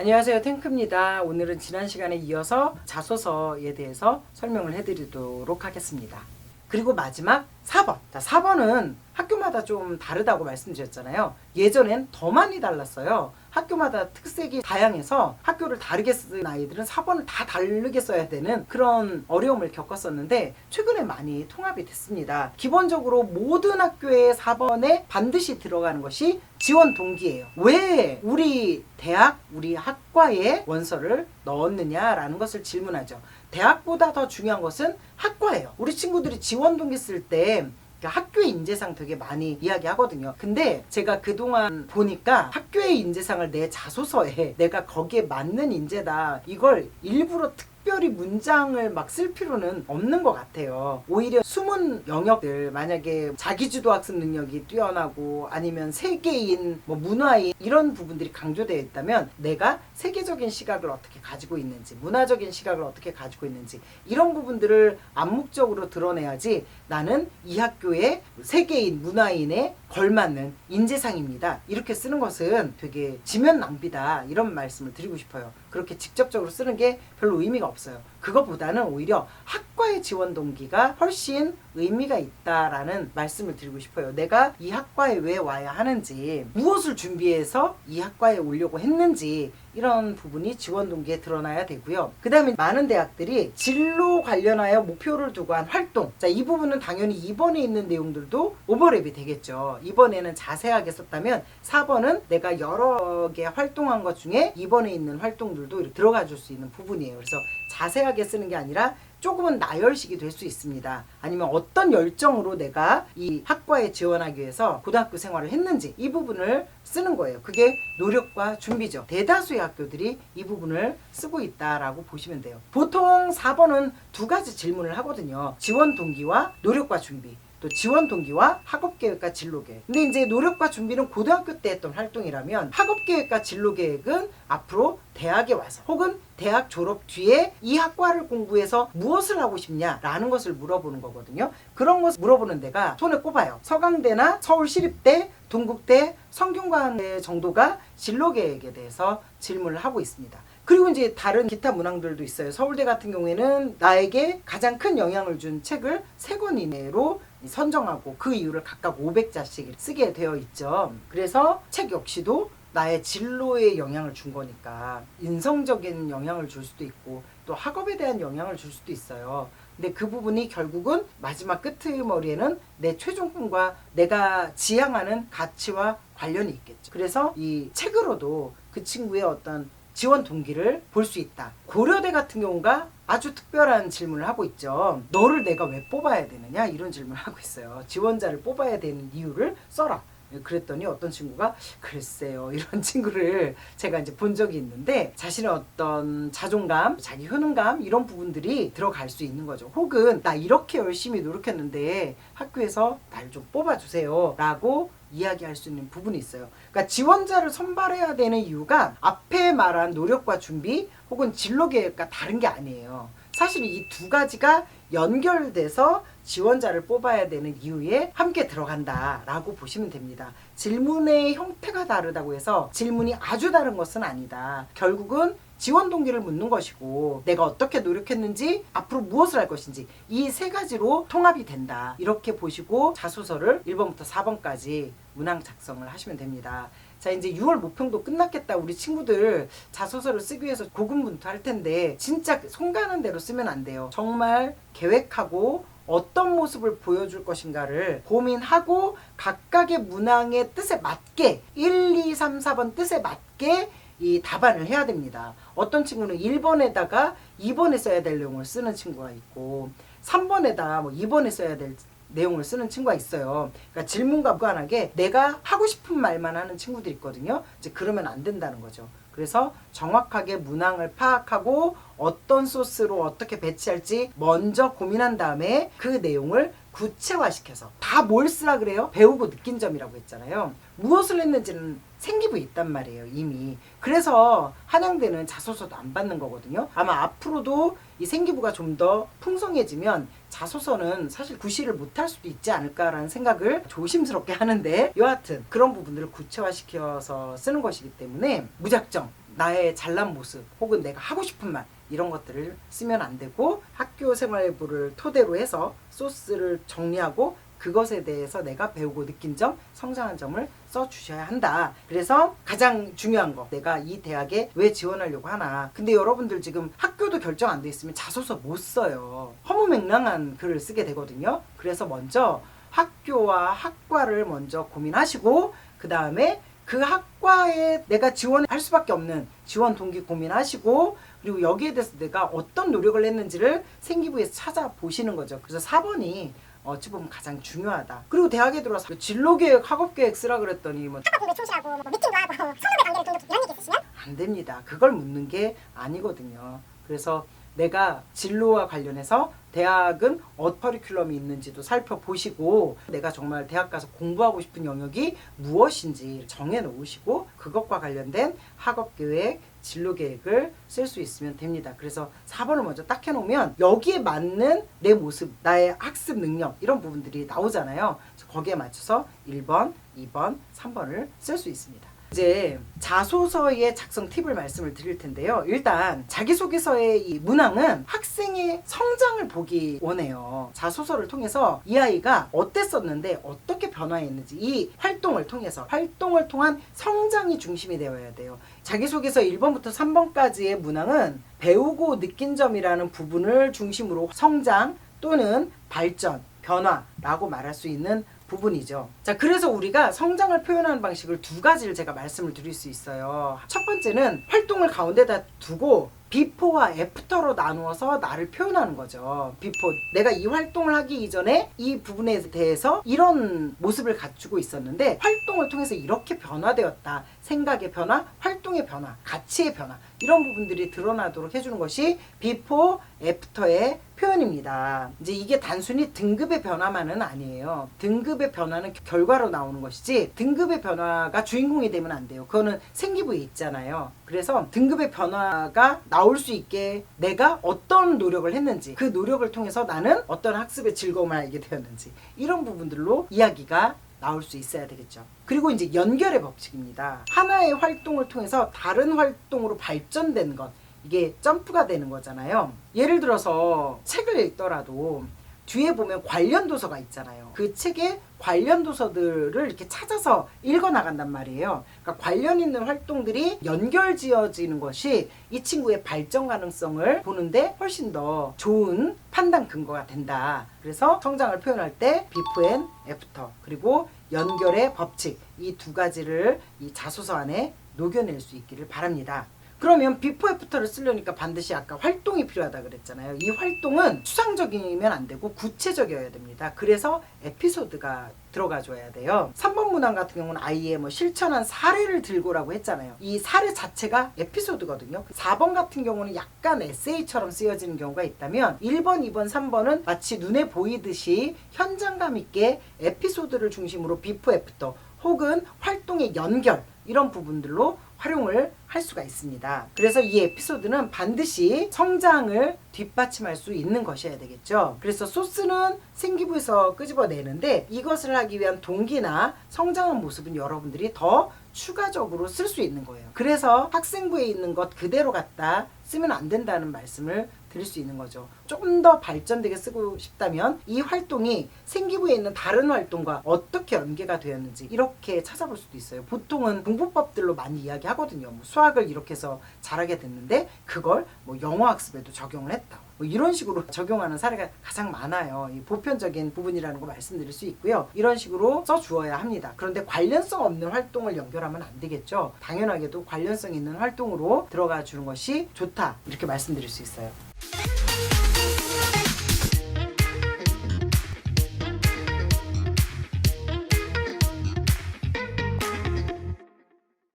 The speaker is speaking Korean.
안녕하세요, 탱크입니다. 오늘은 지난 시간에 이어서 자소서에 대해서 설명을 해드리도록 하겠습니다. 그리고 마지막 4번. 자, 4번은 학교마다 좀 다르다고 말씀드렸잖아요. 예전엔 더 많이 달랐어요. 학교마다 특색이 다양해서 학교를 다르게 쓴 아이들은 4번을 다 다르게 써야 되는 그런 어려움을 겪었었는데 최근에 많이 통합이 됐습니다. 기본적으로 모든 학교의 4번에 반드시 들어가는 것이 지원 동기예요. 왜 우리 대학, 우리 학과에 원서를 넣었느냐라는 것을 질문하죠. 대학보다 더 중요한 것은 학과예요. 우리 친구들이 지원 동기 쓸 때 학교의 인재상 되게 많이 이야기하거든요. 근데 제가 그동안 보니까 학교의 인재상을 내 자소서에 내가 거기에 맞는 인재다, 이걸 일부러 특별히 문장을 막 쓸 필요는 없는 것 같아요. 오히려 숨은 영역들, 만약에 자기주도 학습 능력이 뛰어나고 아니면 세계인, 문화인 이런 부분들이 강조되어 있다면 내가 세계적인 시각을 어떻게 가지고 있는지, 문화적인 시각을 어떻게 가지고 있는지 이런 부분들을 암묵적으로 드러내야지 나는 이 학교의 세계인, 문화인에 걸맞는 인재상입니다, 이렇게 쓰는 것은 되게 지면 낭비다, 이런 말씀을 드리고 싶어요. 그렇게 직접적으로 쓰는 게 별로 의미가 없어요. 그것보다는 오히려 학과의 지원 동기가 훨씬 의미가 있다라는 말씀을 드리고 싶어요. 내가 이 학과에 왜 와야 하는지, 무엇을 준비해서 이 학과에 오려고 했는지, 이런 부분이 지원 동기에 드러나야 되고요. 그 다음에 많은 대학들이 진로 관련하여 목표를 두고 한 활동, 자, 이 부분은 당연히 2번에 있는 내용들도 오버랩이 되겠죠. 2번에는 자세하게 썼다면 4번은 내가 여러 개 활동한 것 중에 2번에 있는 활동들도 이렇게 들어가 줄 수 있는 부분이에요. 그래서 자세하게 쓰는 게 아니라 조금은 나열식이 될 수 있습니다. 아니면 어떤 열정으로 내가 이 학과에 지원하기 위해서 고등학교 생활을 했는지, 이 부분을 쓰는 거예요. 그게 노력과 준비죠. 대다수의 학교들이 이 부분을 쓰고 있다라고 보시면 돼요. 보통 4번은 두 가지 질문을 하거든요. 지원 동기와 노력과 준비, 또 지원 동기와 학업계획과 진로계획. 근데 이제 노력과 준비는 고등학교 때 했던 활동이라면 학업계획과 진로계획은 앞으로 대학에 와서 혹은 대학 졸업 뒤에 이 학과를 공부해서 무엇을 하고 싶냐라는 것을 물어보는 거거든요. 그런 것을 물어보는 데가 손에 꼽아요. 서강대나 서울시립대, 동국대, 성균관대 정도가 진로계획에 대해서 질문을 하고 있습니다. 그리고 이제 다른 기타 문항들도 있어요. 서울대 같은 경우에는 나에게 가장 큰 영향을 준 책을 3권 이내로 선정하고 그 이유를 각각 500자씩 쓰게 되어 있죠. 그래서 책 역시도 나의 진로에 영향을 준 거니까 인성적인 영향을 줄 수도 있고 또 학업에 대한 영향을 줄 수도 있어요. 근데 그 부분이 결국은 마지막 끄트머리에는 내 최종 꿈과 내가 지향하는 가치와 관련이 있겠죠. 그래서 이 책으로도 그 친구의 어떤 지원 동기를 볼 수 있다. 고려대 같은 경우가 아주 특별한 질문을 하고 있죠. 너를 내가 왜 뽑아야 되느냐, 이런 질문을 하고 있어요. 지원자를 뽑아야 되는 이유를 써라. 그랬더니 어떤 친구가 글쎄요, 이런 친구를 제가 이제 본 적이 있는데 자신의 어떤 자존감, 자기 효능감 이런 부분들이 들어갈 수 있는 거죠. 혹은 나 이렇게 열심히 노력했는데 학교에서 날 좀 뽑아주세요 라고 이야기할 수 있는 부분이 있어요. 그러니까 지원자를 선발해야 되는 이유가 앞에 말한 노력과 준비 혹은 진로 계획과 다른 게 아니에요. 사실 이 두 가지가 연결돼서 지원자를 뽑아야 되는 이유에 함께 들어간다라고 보시면 됩니다. 질문의 형태가 다르다고 해서 질문이 아주 다른 것은 아니다. 결국은 지원 동기를 묻는 것이고 내가 어떻게 노력했는지, 앞으로 무엇을 할 것인지, 이 3가지로 통합이 된다. 이렇게 보시고 자소서를 1번부터 4번까지 문항 작성을 하시면 됩니다. 자, 이제 6월 모평도 끝났겠다. 우리 친구들 자소서를 쓰기 위해서 고군분투할 텐데 진짜 손 가는 대로 쓰면 안 돼요. 정말 계획하고 어떤 모습을 보여줄 것인가를 고민하고 각각의 문항의 뜻에 맞게 1, 2, 3, 4번 뜻에 맞게 이 답안을 해야 됩니다. 어떤 친구는 1번에다가 2번에 써야 될 내용을 쓰는 친구가 있고 3번에다 2번에 써야 될 내용을 쓰는 친구가 있어요. 그러니까 질문과 무관하게 내가 하고 싶은 말만 하는 친구들이 있거든요. 이제 그러면 안 된다는 거죠. 그래서 정확하게 문항을 파악하고 어떤 소스로 어떻게 배치할지 먼저 고민한 다음에 그 내용을 구체화시켜서 다 뭘 쓰라 그래요? 배우고 느낀 점이라고 했잖아요. 무엇을 했는지는 생기부 있단 말이에요, 이미. 그래서 한양대는 자소서도 안 받는 거거든요. 아마 앞으로도 이 생기부가 좀 더 풍성해지면 자소서는 사실 구실을 못할 수도 있지 않을까라는 생각을 조심스럽게 하는데, 여하튼 그런 부분들을 구체화시켜서 쓰는 것이기 때문에 무작정 나의 잘난 모습 혹은 내가 하고 싶은 말 이런 것들을 쓰면 안 되고 학교 생활부를 토대로 해서 소스를 정리하고 그것에 대해서 내가 배우고 느낀 점, 성장한 점을 써주셔야 한다. 그래서 가장 중요한 거, 내가 이 대학에 왜 지원하려고 하나. 근데 여러분들 지금 학교도 결정 안 돼 있으면 자소서 못 써요. 허무맹랑한 글을 쓰게 되거든요. 그래서 먼저 학교와 학과를 먼저 고민하시고 그 다음에 그 학과에 내가 지원할 수밖에 없는 지원 동기 고민하시고 그리고 여기에 대해서 내가 어떤 노력을 했는지를 생기부에서 찾아보시는 거죠. 그래서 4번이 어찌 보면 가장 중요하다. 그리고 대학에 들어와서 진로계획, 학업계획 쓰라 그랬더니 뭐 학업 공부에 충실하고 뭐 미팅도 하고 선후배 관계를 등록 이런 얘기 있으시면 안 됩니다. 그걸 묻는 게 아니거든요. 그래서 내가 진로와 관련해서 대학은 어떤 커리큘럼이 있는지도 살펴보시고 내가 정말 대학 가서 공부하고 싶은 영역이 무엇인지 정해놓으시고 그것과 관련된 학업계획, 진로계획을 쓸 수 있으면 됩니다. 그래서 4번을 먼저 딱 해놓으면 여기에 맞는 내 모습, 나의 학습 능력 이런 부분들이 나오잖아요. 그래서 거기에 맞춰서 1번, 2번, 3번을 쓸 수 있습니다. 이제 자소서의 작성 팁을 말씀을 드릴 텐데요. 일단 자기소개서의 이 문항은 학생의 성장을 보기 원해요. 자소서를 통해서 이 아이가 어땠었는데 어떻게 변화했는지 이 활동을 통해서 활동을 통한 성장이 중심이 되어야 돼요. 자기소개서 1번부터 3번까지의 문항은 배우고 느낀 점이라는 부분을 중심으로 성장 또는 발전, 변화라고 말할 수 있는 부분이죠. 자, 그래서 우리가 성장을 표현하는 방식을 두 가지를 제가 말씀을 드릴 수 있어요. 첫 번째는 활동을 가운데다 두고 비포와 애프터로 나누어서 나를 표현하는 거죠. 비포, 내가 이 활동을 하기 이전에 이 부분에 대해서 이런 모습을 갖추고 있었는데 활동을 통해서 이렇게 변화되었다. 생각의 변화, 활동의 변화, 가치의 변화 이런 부분들이 드러나도록 해주는 것이 비포, 애프터의 표현입니다. 이제 이게 단순히 등급의 변화만은 아니에요. 등급의 변화는 결과로 나오는 것이지 등급의 변화가 주인공이 되면 안 돼요. 그거는 생기부에 있잖아요. 그래서 등급의 변화가 나올 수 있게 내가 어떤 노력을 했는지 그 노력을 통해서 나는 어떤 학습의 즐거움을 알게 되었는지 이런 부분들로 이야기가 나올 수 있어야 되겠죠. 그리고 이제 연결의 법칙입니다. 하나의 활동을 통해서 다른 활동으로 발전된 것 이게 점프가 되는 거잖아요. 예를 들어서 책을 읽더라도 뒤에 보면 관련 도서가 있잖아요. 그 책에 관련 도서들을 이렇게 찾아서 읽어 나간단 말이에요. 그러니까 관련 있는 활동들이 연결 지어지는 것이 이 친구의 발전 가능성을 보는데 훨씬 더 좋은 판단 근거가 된다. 그래서 성장을 표현할 때 비포 앤 애프터 그리고 연결의 법칙 이 두 가지를 이 자소서 안에 녹여낼 수 있기를 바랍니다. 그러면 비포 애프터를 쓰려니까 반드시 아까 활동이 필요하다 그랬잖아요. 이 활동은 추상적이면 안 되고 구체적이어야 됩니다. 그래서 에피소드가 들어가줘야 돼요. 3번 문항 같은 경우는 아이의 뭐 실천한 사례를 들고라고 했잖아요. 이 사례 자체가 에피소드거든요. 4번 같은 경우는 약간 에세이처럼 쓰여지는 경우가 있다면 1번, 2번, 3번은 마치 눈에 보이듯이 현장감 있게 에피소드를 중심으로 비포 애프터 혹은 활동의 연결 이런 부분들로 활용을 할 수가 있습니다. 그래서 이 에피소드는 반드시 성장을 뒷받침할 수 있는 것이어야 되겠죠. 그래서 소스는 생기부에서 끄집어내는데 이것을 하기 위한 동기나 성장한 모습은 여러분들이 더 추가적으로 쓸 수 있는 거예요. 그래서 학생부에 있는 것 그대로 갖다 쓰면 안 된다는 말씀을 드릴 수 있는 거죠. 조금 더 발전되게 쓰고 싶다면 이 활동이 생기부에 있는 다른 활동과 어떻게 연계가 되었는지 이렇게 찾아볼 수도 있어요. 보통은 공부법들로 많이 이야기하거든요. 뭐 수학을 이렇게 해서 잘하게 됐는데 그걸 뭐 영어 학습에도 적용을 했다. 뭐 이런 식으로 적용하는 사례가 가장 많아요. 이 보편적인 부분이라는 거 말씀드릴 수 있고요. 이런 식으로 써주어야 합니다. 그런데 관련성 없는 활동을 연결하면 안 되겠죠. 당연하게도 관련성 있는 활동으로 들어가 주는 것이 좋다. 이렇게 말씀드릴 수 있어요.